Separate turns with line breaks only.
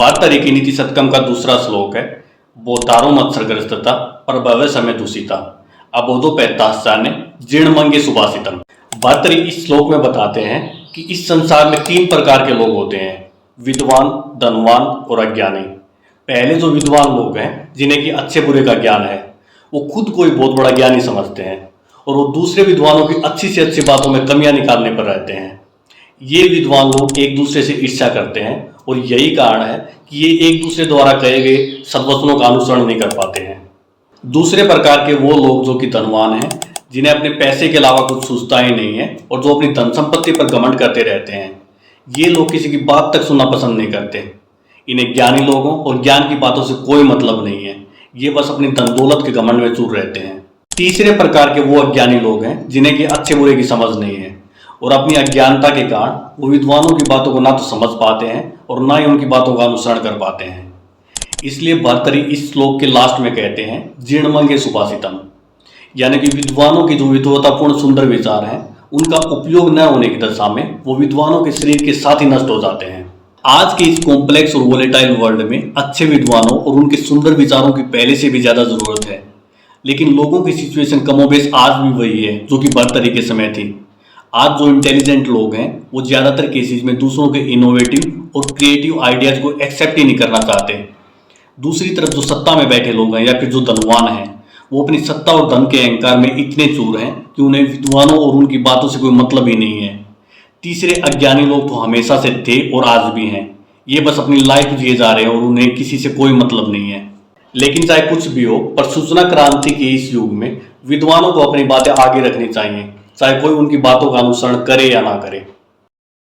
वार्तरी की नीति शतकम का दूसरा श्लोक है। बोतारो मत्सरग्रस्तता पर भव्य समय दूषिता अबोधो पैताश्चाने जीर्ण मंगे सुभाषितम। वार्तरी इस श्लोक में बताते हैं कि इस संसार में तीन प्रकार के लोग होते हैं, विद्वान, धनवान और अज्ञानी। पहले जो विद्वान लोग हैं जिन्हें कि अच्छे बुरे का ज्ञान है, वो खुद को ही बहुत बड़ा ज्ञानी समझते हैं और वो दूसरे विद्वानों की अच्छी से अच्छी बातों में कमियां निकालने पर रहते हैं। ये विद्वान लोग एक दूसरे से ईर्ष्या करते हैं और यही कारण है कि ये एक दूसरे द्वारा कहे गए सद्वचनों का अनुसरण नहीं कर पाते हैं। दूसरे प्रकार के वो लोग जो कि धनवान हैं, जिन्हें अपने पैसे के अलावा कुछ सूझता ही नहीं है और जो अपनी धन संपत्ति पर घमंड करते रहते हैं। ये लोग किसी की बात तक सुनना पसंद नहीं करते। इन्हें ज्ञानी लोगों और ज्ञान की बातों से कोई मतलब नहीं है। ये बस अपनी धन दौलत के घमंड में चूर रहते हैं। तीसरे प्रकार के वो अज्ञानी लोग हैं जिन्हें कि अच्छे बुरे की समझ नहीं है और अपनी अज्ञानता के कारण वो विद्वानों की बातों को ना तो समझ पाते हैं और ना ही उनकी बातों का अनुसरण कर पाते हैं। इसलिए भर्तरी इस श्लोक के लास्ट में कहते हैं जीर्णमंगे सुभाषितम, यानी कि विद्वानों की जो विद्वतापूर्ण सुंदर विचार हैं उनका उपयोग न होने की दशा में वो विद्वानों के शरीर के साथ ही नष्ट हो जाते हैं। आज के इस कॉम्प्लेक्स और वोलेटाइल वर्ल्ड में अच्छे विद्वानों और उनके सुंदर विचारों की पहले से भी ज्यादा जरूरत है, लेकिन लोगों की सिचुएशन कमोबेश आज भी वही है जो कि भर्तरी के समय थी। आज जो इंटेलिजेंट लोग हैं वो ज़्यादातर केसेस में दूसरों के इनोवेटिव और क्रिएटिव आइडियाज़ को एक्सेप्ट ही नहीं करना चाहते। दूसरी तरफ जो सत्ता में बैठे लोग हैं या फिर जो धनवान हैं, वो अपनी सत्ता और धन के अहंकार में इतने चूर हैं कि उन्हें विद्वानों और उनकी बातों से कोई मतलब ही नहीं है। तीसरे अज्ञानी लोग तो हमेशा से थे और आज भी हैं। ये बस अपनी लाइफ जिए जा रहे हैं और उन्हें किसी से कोई मतलब नहीं है। लेकिन चाहे कुछ भी हो, पर सूचना क्रांति के इस युग में विद्वानों को अपनी बातें आगे रखनी चाहिए, चाहे कोई उनकी बातों का अनुसरण करे या ना करे।